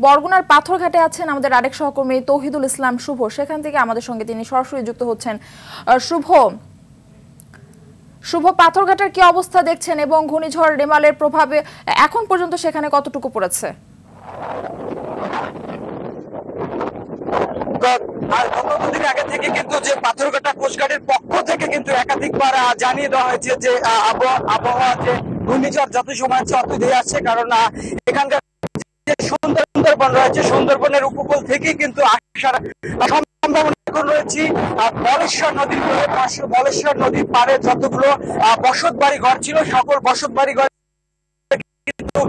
বরগুনার পাথরঘাটে আছেন আমাদের আরেক সহকর্মী তৌহিদুল ইসলাম শুভ, সেখান থেকে আমাদের সঙ্গে তিনি সরাসরি যুক্ত হচ্ছেন। শুভ, পাথরঘাটের কি অবস্থা দেখছেন এবং ঘূর্ণিঝড় রেমালের প্রভাবে এখন পর্যন্ত সেখানে কতটুকু পড়েছে? দুদিন আগে থেকে কিন্তু যে পাথরঘাটা কোস্টগার্ডের পক্ষ থেকে কিন্তু একাধিকবার জানিয়ে দেওয়া হয়েছে যে আবহাওয়া যে ঘূর্ণিঝড় যত সময় আছে অত ধেয়ে আসছে, কারণ এখানকার যে সুন্দরবন রয়েছে সুন্দরবনের উপকূল থেকেই কিন্তু আসার সম্ভাবনা এখন রয়েছে। বলেশ্বর নদীর বলেশ্বর নদীর পারে যতগুলো বসত বাড়ি ঘর ছিল সকল বসত বাড়ি ঘর কিন্তু